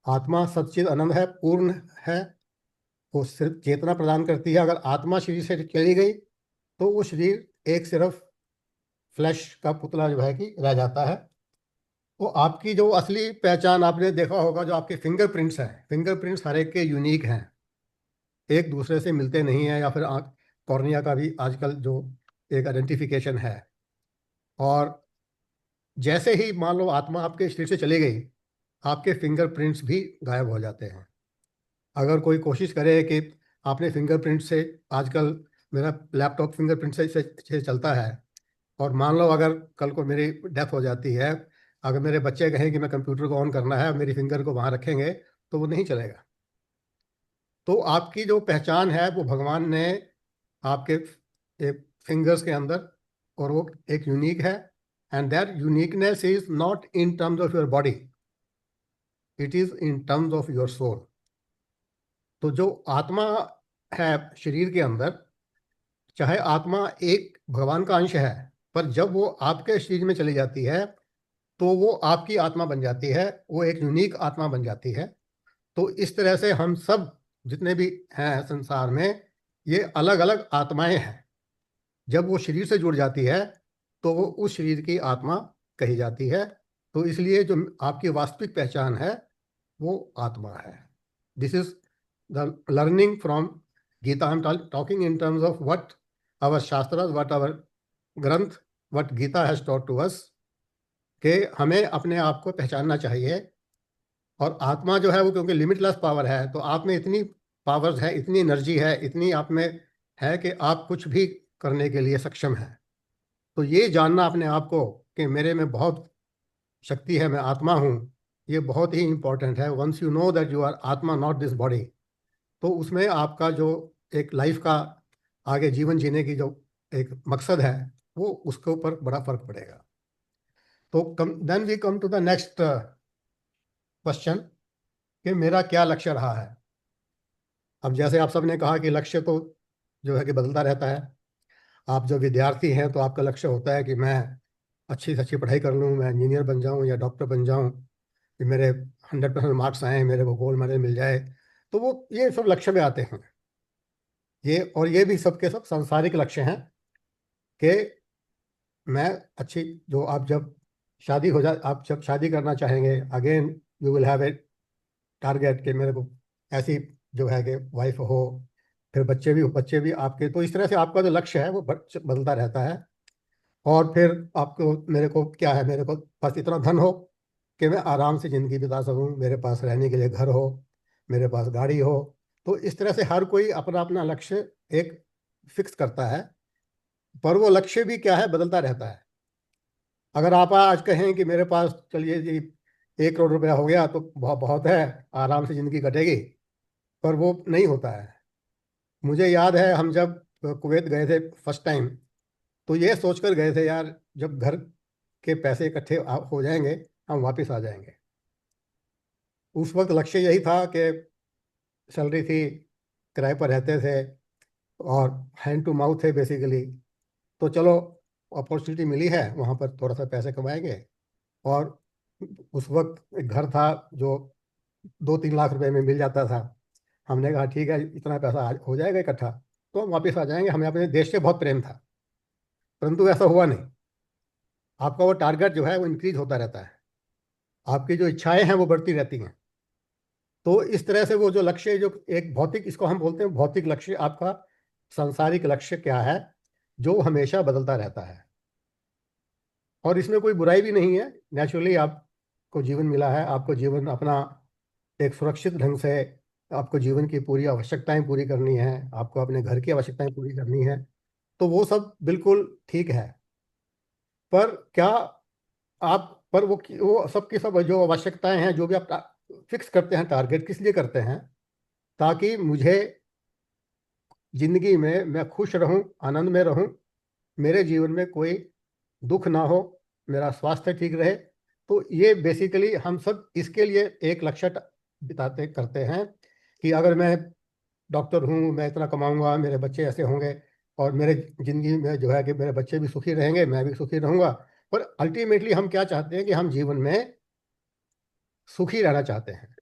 आत्मा सच्चित आनंद है, पूर्ण है, वो सिर्फ चेतना प्रदान करती है। अगर आत्मा शरीर से चली गई तो वो शरीर एक सिर्फ फ्लैश का पुतला जो है कि रह जाता है। तो आपकी जो असली पहचान, आपने देखा होगा जो आपके फिंगरप्रिंट्स हैं, फिंगरप्रिंट्स हर एक के यूनिक हैं, एक दूसरे से मिलते नहीं हैं। या फिर आँख, कॉर्निया का भी आजकल जो एक आइडेंटिफिकेशन है। और जैसे ही मान लो आत्मा आपके शरीर से चली गई, आपके फिंगरप्रिंट्स भी गायब हो जाते हैं। अगर कोई कोशिश करे कि आपने फिंगरप्रिंट से, आजकल मेरा लैपटॉप फिंगरप्रिंट से चलता है, और मान लो अगर कल को मेरी डेथ हो जाती है, अगर मेरे बच्चे कहें कि मैं कंप्यूटर को ऑन करना है, मेरी फिंगर को वहाँ रखेंगे, तो वो नहीं चलेगा। तो आपकी जो पहचान है वो भगवान ने आपके फिंगर्स के अंदर, और वो एक यूनिक है। And that uniqueness is not in terms of your body, it is in terms of your soul. तो जो आत्मा है शरीर के अंदर, चाहे आत्मा एक भगवान का अंश है, पर जब वो आपके शरीर में चली जाती है तो वो आपकी आत्मा बन जाती है, वो एक यूनिक आत्मा बन जाती है। तो इस तरह से हम सब जितने भी हैं संसार में, ये अलग अलग आत्माएं हैं। जब वो शरीर से जुड़ जाती है तो वो उस शरीर की आत्मा कही जाती है। तो इसलिए जो आपकी वास्तविक पहचान है वो आत्मा है। This is the learning from Gita. I am talking in terms of what our shastra, what our granth, what Gita has taught to us, कि हमें अपने आप को पहचानना चाहिए। और आत्मा जो है वो क्योंकि लिमिटलेस पावर है, तो आप में इतनी पावर्स है, इतनी एनर्जी है, इतनी आप में है कि आप कुछ भी करने के लिए सक्षम हैं। तो ये जानना अपने आप को कि मेरे में बहुत शक्ति है, मैं आत्मा हूँ, ये बहुत ही इंपॉर्टेंट है। Once you know that you are atma, not this body, तो उसमें आपका जो एक लाइफ का आगे जीवन जीने की जो एक मकसद है, वो उसके ऊपर बड़ा फर्क पड़ेगा। तो then we come to the next question, कि मेरा क्या लक्ष्य रहा है। अब जैसे आप सबने कहा कि लक्ष्य तो जो है कि बदलता रहता है। आप जो विद्यार्थी हैं तो आपका लक्ष्य होता है कि मैं अच्छी से अच्छी पढ़ाई कर लूँ, मैं इंजीनियर बन जाऊँ या डॉक्टर बन जाऊँ, कि मेरे 100% मार्क्स आए, मेरे को गोल्ड मेडल मिल जाए। तो वो ये सब लक्ष्य में आते हैं। ये और ये भी सबके सब सांसारिक लक्ष्य हैं कि मैं अच्छी, जो आप जब शादी हो जाए, आप जब शादी करना चाहेंगे, again you will have a target कि मेरे को ऐसी जो है कि वाइफ हो, फिर बच्चे भी आपके। तो इस तरह से आपका जो लक्ष्य है वो बदलता रहता है। और फिर आपको, मेरे को क्या है, मेरे को बस इतना धन हो कि मैं आराम से ज़िंदगी बिता सकूं, मेरे पास रहने के लिए घर हो, मेरे पास गाड़ी हो। तो इस तरह से हर कोई अपना अपना लक्ष्य एक फिक्स करता है, पर वो लक्ष्य भी क्या है, बदलता रहता है। अगर आप आज कहें कि मेरे पास चलिए जी 1 करोड़ रुपया हो गया तो बहुत बहुत है, आराम से ज़िंदगी कटेगी, पर वो नहीं होता है। मुझे याद है हम जब कुवैत गए थे फर्स्ट टाइम, तो ये सोचकर गए थे यार जब घर के पैसे इकट्ठे हो जाएंगे हम वापस आ जाएंगे। उस वक्त लक्ष्य यही था कि सैलरी थी, किराए पर रहते थे, और हैंड टू माउथ है बेसिकली। तो चलो अपॉर्चुनिटी मिली है, वहाँ पर थोड़ा सा पैसे कमाएंगे। और उस वक्त एक घर था जो 2-3 लाख रुपए में मिल जाता था। हमने कहा ठीक है, इतना पैसा हो जाएगा इकट्ठा तो हम वापस आ जाएंगे। हमें अपने देश से बहुत प्रेम था, परंतु ऐसा हुआ नहीं। आपका वो टारगेट जो है वो इंक्रीज होता रहता है, आपकी जो इच्छाएं हैं वो बढ़ती रहती हैं। तो इस तरह से वो जो लक्ष्य, जो एक भौतिक, इसको हम बोलते हैं भौतिक लक्ष्य, आपका सांसारिक लक्ष्य क्या है, जो हमेशा बदलता रहता है। और इसमें कोई बुराई भी नहीं है। नेचुरली आपको जीवन मिला है, आपको जीवन अपना एक सुरक्षित ढंग से, आपको जीवन की पूरी आवश्यकताएं पूरी करनी है, आपको अपने घर की आवश्यकताएं पूरी करनी है, तो वो सब बिल्कुल ठीक है। पर क्या आप, पर वो सब की सब जो आवश्यकताएं हैं, जो भी आप फिक्स करते हैं टारगेट, किस लिए करते हैं? ताकि मुझे जिंदगी में मैं खुश रहूं, आनंद में रहूं, मेरे जीवन में कोई दुख ना हो, मेरा स्वास्थ्य ठीक रहे। तो ये बेसिकली हम सब इसके लिए एक लक्ष्य बिताते करते हैं कि अगर मैं डॉक्टर हूँ, मैं इतना कमाऊंगा, मेरे बच्चे ऐसे होंगे, और मेरे जिंदगी में जो है कि मेरे बच्चे भी सुखी रहेंगे, मैं भी सुखी रहूंगा। पर अल्टीमेटली हम क्या चाहते हैं कि हम जीवन में सुखी रहना चाहते हैं।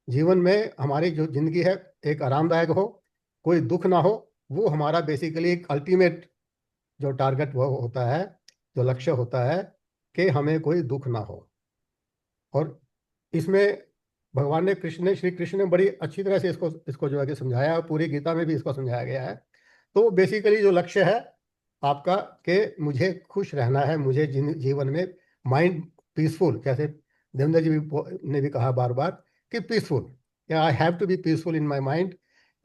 जीवन में हमारी जो जिंदगी है एक आरामदायक हो, कोई दुख ना हो। वो हमारा बेसिकली एक अल्टीमेट जो टारगेट वो होता है, जो लक्ष्य होता है, कि हमें कोई दुख ना हो। और इसमें भगवान ने, श्री कृष्ण ने बड़ी अच्छी तरह से इसको इसको जो है कि समझाया, और पूरी गीता में भी इसको समझाया गया है। तो बेसिकली जो लक्ष्य है आपका, कि मुझे खुश रहना है, मुझे जीवन में माइंड पीसफुल, जैसे देवेंद्र जी ने भी कहा बार बार कि peaceful, I have to be peaceful in my mind.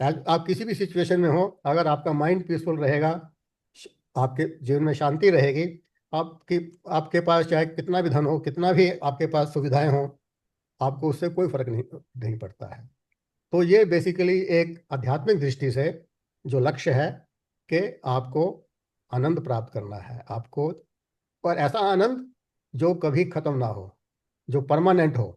आप किसी भी सिचुएशन में हो, अगर आपका माइंड पीसफुल रहेगा, आपके जीवन में शांति रहेगी, आपकी आपके पास चाहे कितना भी धन हो, कितना भी आपके पास सुविधाएं हो, आपको उससे कोई फर्क नहीं पड़ता है। तो ये बेसिकली एक आध्यात्मिक दृष्टि से जो लक्ष्य है, कि आपको आनंद प्राप्त करना है आपको, और ऐसा आनंद जो कभी खत्म ना हो, जो परमानेंट हो।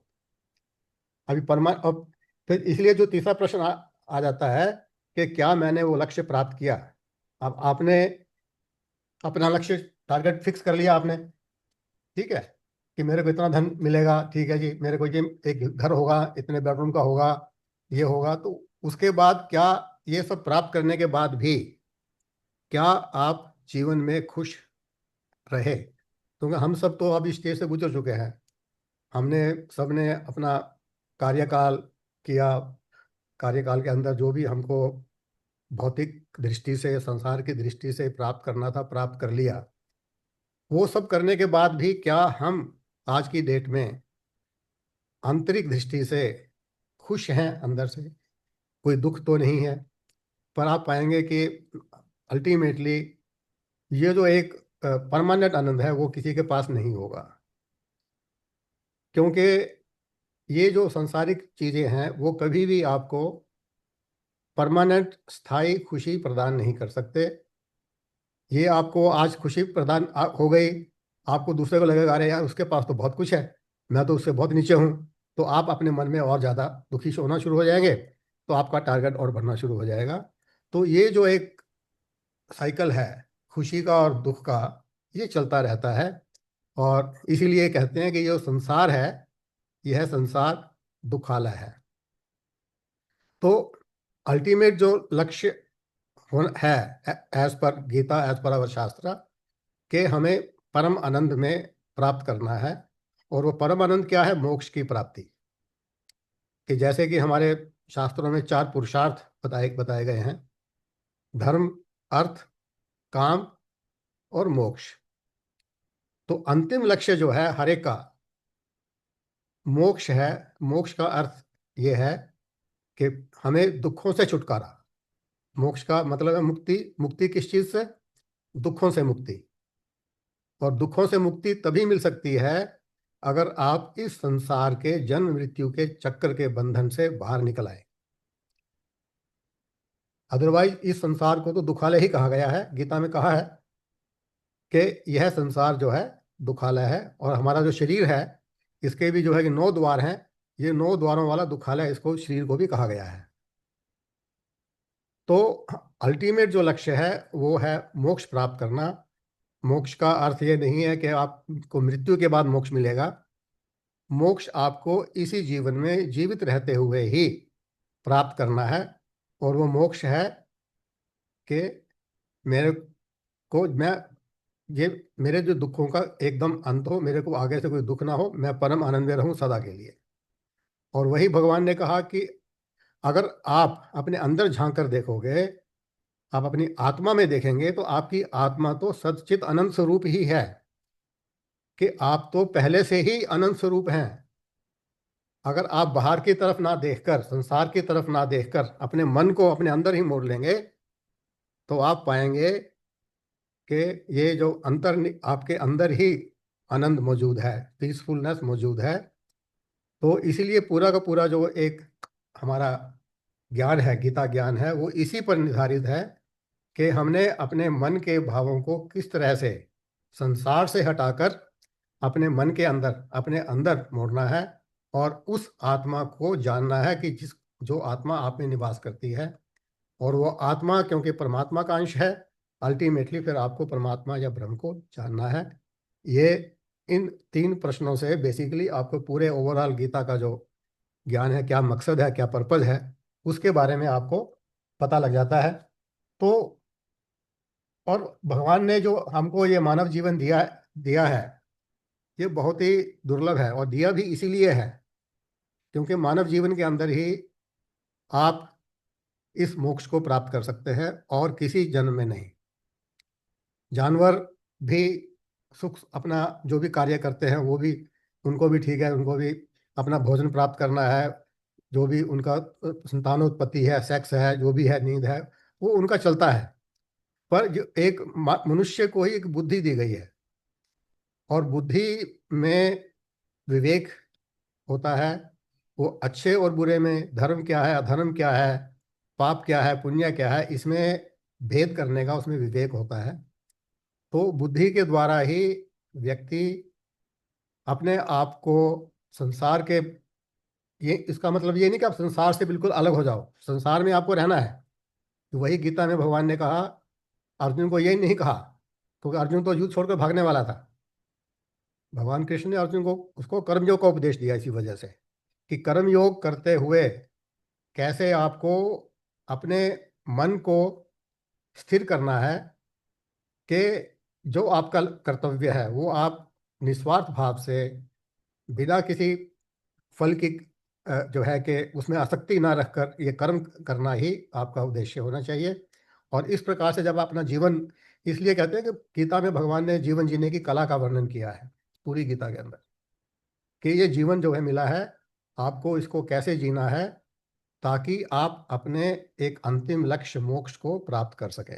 अब फिर इसलिए जो तीसरा प्रश्न आ जाता है कि क्या मैंने वो लक्ष्य प्राप्त किया। अब आपने अपना लक्ष्य, टारगेट फिक्स कर लिया आपने, ठीक है, कि मेरे को इतना धन मिलेगा, ठीक है जी, मेरे को ये एक घर होगा, इतने बेडरूम का होगा, ये होगा। तो उसके बाद क्या, ये सब प्राप्त करने के बाद भी क्या आप जीवन में खुश रहे? क्योंकि हम सब तो अब इस स्टेज से गुजर चुके हैं। हमने सबने अपना कार्यकाल किया, कार्यकाल के अंदर जो भी हमको भौतिक दृष्टि से, संसार की दृष्टि से प्राप्त करना था, प्राप्त कर लिया। वो सब करने के बाद भी क्या हम आज की डेट में आंतरिक दृष्टि से खुश हैं अंदर से? कोई दुख तो नहीं है। पर आप पाएंगे कि अल्टीमेटली ये जो एक परमानेंट आनंद है, वो किसी के पास नहीं होगा। क्योंकि ये जो सांसारिक चीज़ें हैं, वो कभी भी आपको परमानेंट स्थायी खुशी प्रदान नहीं कर सकते। ये आपको आज खुशी प्रदान हो गई, आपको दूसरे को लगेगा अरे यार उसके पास तो बहुत कुछ है, मैं तो उससे बहुत नीचे हूँ, तो आप अपने मन में और ज़्यादा दुखी होना शुरू हो जाएंगे, तो आपका टारगेट और बढ़ना शुरू हो जाएगा। तो ये जो एक साइकिल है खुशी का और दुख का, ये चलता रहता है। और इसीलिए कहते हैं कि ये संसार है, यह संसार दुखालय है। तो अल्टीमेट जो लक्ष्य है, as per Gita, as per अवर शास्त्र, कि हमें परम आनंद में प्राप्त करना है। और वो परम आनंद क्या है? मोक्ष की प्राप्ति। कि जैसे कि हमारे शास्त्रों में 4 पुरुषार्थ बताए गए हैं: धर्म, अर्थ, काम और मोक्ष। तो अंतिम लक्ष्य जो है हर एक का, मोक्ष है। मोक्ष का अर्थ ये है कि हमें दुखों से छुटकारा। मोक्ष का मतलब है मुक्ति। मुक्ति किस चीज से? दुखों से मुक्ति। और दुखों से मुक्ति तभी मिल सकती है अगर आप इस संसार के जन्म मृत्यु के चक्र के बंधन से बाहर निकल आए। अदरवाइज इस संसार को तो दुखालय ही कहा गया है। गीता में कहा है कि यह संसार जो है दुखालय है। और हमारा जो शरीर है, इसके भी जो है कि 9 द्वार हैं। ये 9 द्वारों वाला दुखालय, इसको शरीर को भी कहा गया है। तो अल्टीमेट जो लक्ष्य है वो है मोक्ष प्राप्त करना। मोक्ष का अर्थ ये नहीं है कि आपको मृत्यु के बाद मोक्ष मिलेगा। मोक्ष आपको इसी जीवन में जीवित रहते हुए ही प्राप्त करना है। और वो मोक्ष है कि मेरे को, मैं ये मेरे जो दुखों का एकदम अंत हो, मेरे को आगे से कोई दुख ना हो, मैं परम आनंद में रहूं सदा के लिए। और वही भगवान ने कहा कि अगर आप अपने अंदर झांक कर देखोगे, आप अपनी आत्मा में देखेंगे, तो आपकी आत्मा तो सच्चित अनंत स्वरूप ही है। कि आप तो पहले से ही अनंत स्वरूप हैं। अगर आप बाहर की तरफ ना देखकर, संसार की तरफ ना देखकर अपने मन को अपने अंदर ही मोड़ लेंगे तो आप पाएंगे कि ये जो आपके अंदर ही आनंद मौजूद है, पीसफुलनेस मौजूद है। तो इसीलिए पूरा का पूरा जो एक हमारा ज्ञान है, गीता ज्ञान है, वो इसी पर निर्धारित है कि हमने अपने मन के भावों को किस तरह से संसार से हटाकर अपने मन के अंदर, अपने अंदर मोड़ना है और उस आत्मा को जानना है कि जो आत्मा आप में निवास करती है। और वो आत्मा क्योंकि परमात्मा का अंश है, अल्टीमेटली फिर आपको परमात्मा या ब्रह्म को जानना है। ये इन 3 प्रश्नों से बेसिकली आपको पूरे ओवरऑल गीता का जो ज्ञान है, क्या मकसद है, क्या पर्पज है, उसके बारे में आपको पता लग जाता है। तो और भगवान ने जो हमको ये मानव जीवन दिया है, ये बहुत ही दुर्लभ है और दिया भी इसीलिए है क्योंकि मानव जीवन के अंदर ही आप इस मोक्ष को प्राप्त कर सकते हैं और किसी जन्म में नहीं। जानवर भी सुख अपना जो भी कार्य करते हैं वो भी, उनको भी ठीक है, उनको भी अपना भोजन प्राप्त करना है, जो भी उनका संतानोत्पत्ति है, सेक्स है, जो भी है, नींद है, वो उनका चलता है। पर जो एक मनुष्य को ही एक बुद्धि दी गई है और बुद्धि में विवेक होता है। वो अच्छे और बुरे में, धर्म क्या है, अधर्म क्या है, पाप क्या है, पुण्य क्या है, इसमें भेद करने का उसमें विवेक होता है। तो बुद्धि के द्वारा ही व्यक्ति अपने आप को संसार के, ये इसका मतलब ये नहीं कि आप संसार से बिल्कुल अलग हो जाओ, संसार में आपको रहना है। तो वही गीता में भगवान ने कहा, अर्जुन को यही नहीं कहा क्योंकि अर्जुन तो युद्ध छोड़कर भागने वाला था। भगवान कृष्ण ने अर्जुन को उसको कर्मयोग का उपदेश दिया इसी वजह से कि कर्मयोग करते हुए कैसे आपको अपने मन को स्थिर करना है कि जो आपका कर्तव्य है वो आप निस्वार्थ भाव से, बिना किसी फल की जो है कि उसमें आसक्ति ना रखकर ये कर्म करना ही आपका उद्देश्य होना चाहिए। और इस प्रकार से जब अपना जीवन, इसलिए कहते हैं कि गीता में भगवान ने जीवन जीने की कला का वर्णन किया है पूरी गीता के अंदर, कि ये जीवन जो है मिला है, आपको इसको कैसे जीना है ताकि आप अपने एक अंतिम लक्ष्य मोक्ष को प्राप्त कर सके।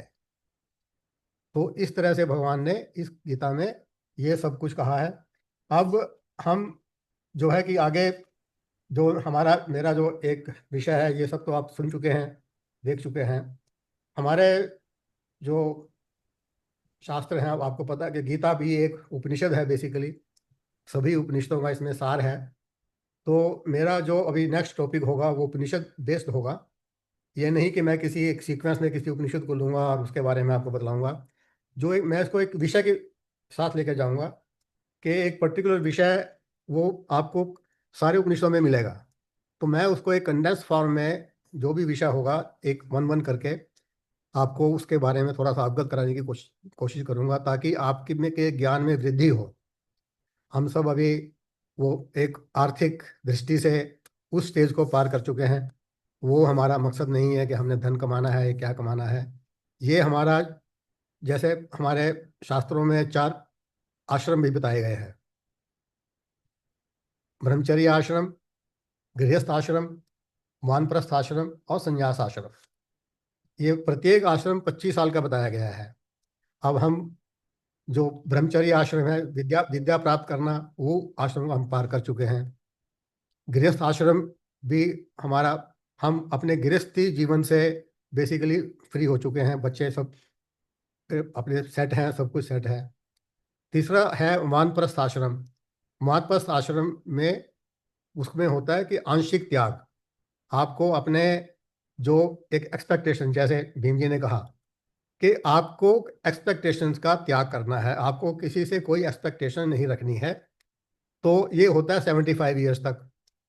तो इस तरह से भगवान ने इस गीता में ये सब कुछ कहा है। अब हम जो है कि आगे जो मेरा जो एक विषय है, ये सब तो आप सुन चुके हैं, देख चुके हैं। हमारे जो शास्त्र हैं, अब आपको पता है कि गीता भी एक उपनिषद है बेसिकली, सभी उपनिषदों का इसमें सार है। तो मेरा जो अभी नेक्स्ट टॉपिक होगा वो उपनिषद बेस्ड होगा। ये नहीं कि मैं किसी एक सीक्वेंस में किसी उपनिषद को लूँगा और उसके बारे में आपको बतलाऊँगा। मैं इसको एक विषय के साथ लेकर जाऊँगा कि एक पर्टिकुलर विषय वो आपको सारे उपनिषदों में मिलेगा। तो मैं उसको एक कंडेंस फॉर्म में जो भी विषय होगा एक वन करके आपको उसके बारे में थोड़ा सा अवगत कराने की कोशिश करूँगा ताकि आपके में के ज्ञान में वृद्धि हो। हम सब अभी वो एक आर्थिक दृष्टि से उस स्टेज को पार कर चुके हैं। वो हमारा मकसद नहीं है कि हमने धन कमाना है, क्या कमाना है। ये हमारा, जैसे हमारे शास्त्रों में 4 आश्रम भी बताए गए हैं, ब्रह्मचर्य आश्रम, गृहस्थ आश्रम, वानप्रस्थ आश्रम और संन्यास आश्रम। ये प्रत्येक आश्रम 25 साल का बताया गया है। अब हम जो ब्रह्मचर्य आश्रम है, विद्या प्राप्त करना, वो आश्रम को हम पार कर चुके हैं। गृहस्थ आश्रम भी हमारा, हम अपने गृहस्थी जीवन से बेसिकली फ्री हो चुके हैं, बच्चे सब अपने सेट हैं, सब कुछ सेट है। तीसरा है वानप्रस्थ आश्रम। वानप्रस्थ आश्रम में उसमें होता है कि आंशिक त्याग, आपको अपने जो एक एक्सपेक्टेशन, जैसे भीम जी ने कहा कि आपको एक्सपेक्टेशंस का त्याग करना है, आपको किसी से कोई एक्सपेक्टेशन नहीं रखनी है। तो ये होता है 75 ईयर्स तक,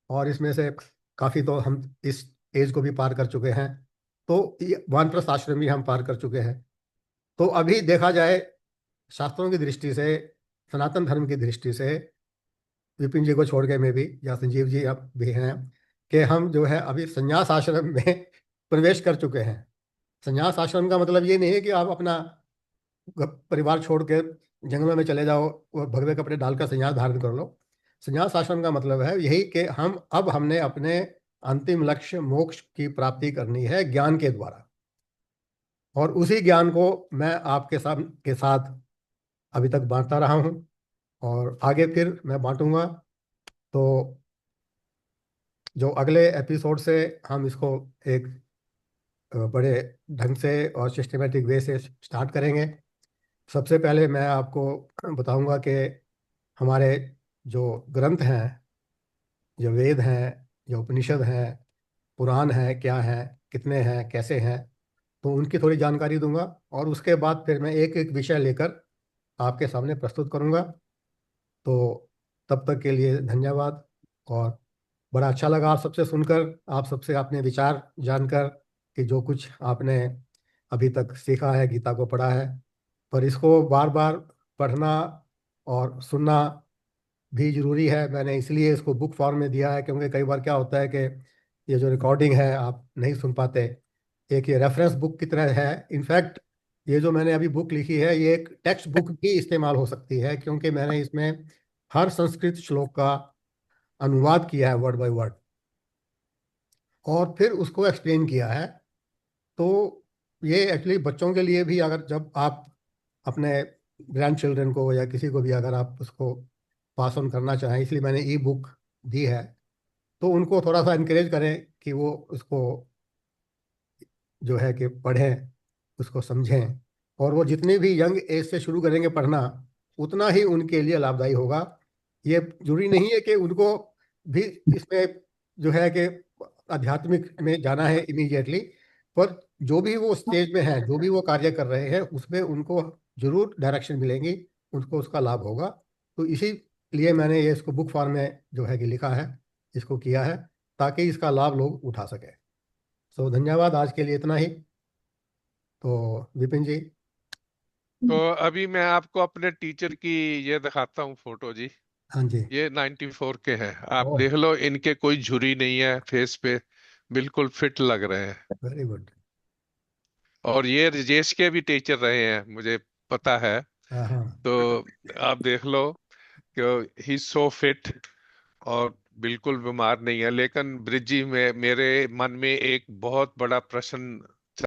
और इसमें से काफ़ी तो हम इस एज को भी पार कर चुके हैं। तो ये वानप्रस्थ आश्रम भी हम पार कर चुके हैं। तो अभी देखा जाए शास्त्रों की दृष्टि से, सनातन धर्म की दृष्टि से, विपिन जी को छोड़ के मैं भी, या संजीव जी अब भी हैं, कि हम जो है अभी संन्यास आश्रम में प्रवेश कर चुके हैं। संन्यास आश्रम का मतलब ये नहीं है कि आप अपना परिवार छोड़ के जंगलों में चले जाओ और भगवे कपड़े डालकर संन्यास धारण कर लो। संन्यास आश्रम का मतलब है यही कि हमने अपने अंतिम लक्ष्य मोक्ष की प्राप्ति करनी है ज्ञान के द्वारा, और उसी ज्ञान को मैं आपके साथ अभी तक बांटता रहा हूँ और आगे फिर मैं बांटूंगा। तो जो अगले एपिसोड से हम इसको एक बड़े ढंग से और सिस्टमेटिक वे से स्टार्ट करेंगे। सबसे पहले मैं आपको बताऊंगा कि हमारे जो ग्रंथ हैं, जो वेद हैं, जो उपनिषद हैं, पुराण हैं, क्या हैं, कितने हैं, कैसे हैं, तो उनकी थोड़ी जानकारी दूंगा और उसके बाद फिर मैं एक एक विषय लेकर आपके सामने प्रस्तुत करूंगा। तो तब तक के लिए धन्यवाद, और बड़ा अच्छा लगा आप सबसे सुनकर, आप सबसे अपने विचार जानकर कि जो कुछ आपने अभी तक सीखा है, गीता को पढ़ा है, पर इसको बार बार पढ़ना और सुनना भी जरूरी है। मैंने इसलिए इसको बुक फॉर्म में दिया है क्योंकि कई बार क्या होता है कि ये जो रिकॉर्डिंग है आप नहीं सुन पाते। एक ये रेफरेंस बुक की तरह है। इनफैक्ट ये जो मैंने अभी बुक लिखी है ये एक टेक्स्ट बुक भी इस्तेमाल हो सकती है, क्योंकि मैंने इसमें हर संस्कृत श्लोक का अनुवाद किया है वर्ड बाय वर्ड और फिर उसको एक्सप्लेन किया है। तो ये एक्चुअली बच्चों के लिए भी, अगर जब आप अपने ग्रैंड चिल्ड्रन को या किसी को भी अगर आप उसको पास ऑन करना चाहें, इसलिए मैंने ई बुक दी है, तो उनको थोड़ा सा इनकरेज करें कि वो उसको जो है कि पढ़ें, उसको समझें, और वो जितनी भी यंग एज से शुरू करेंगे पढ़ना उतना ही उनके लिए लाभदायी होगा। ये जरूरी नहीं है कि उनको भी इसमें जो है कि आध्यात्मिक में जाना है इमीडिएटली, पर जो भी वो स्टेज में है, जो भी वो कार्य कर रहे हैं, उसमें उनको जरूर डायरेक्शन मिलेंगी, उनको उसका लाभ होगा। तो इसी लिए मैंने ये इसको बुक फॉर्म में जो है कि लिखा है, इसको किया है ताकि इसका लाभ लोग उठा सके। सो धन्यवाद, आज के लिए इतना ही। तो विपिन जी। तो अभी मैं आपको अपने टीचर की ये दिखाता हूँ फोटो जी। हाँ जी। ये 94 के हैं, आप ओह, देख लो, इनके कोई झुर्री नहीं है फेस पे, बिल्कुल फिट लग रहे हैं। Very good. और ये राजेश के भी टीचर रहे हैं, मुझे पता है। हाँ हाँ। तो आप देख लो कि ही सो फिट और बिल्कुल बीमार नहीं है। लेकिन ब्रिजी में मेरे मन में एक बहुत बड़ा प्रश्न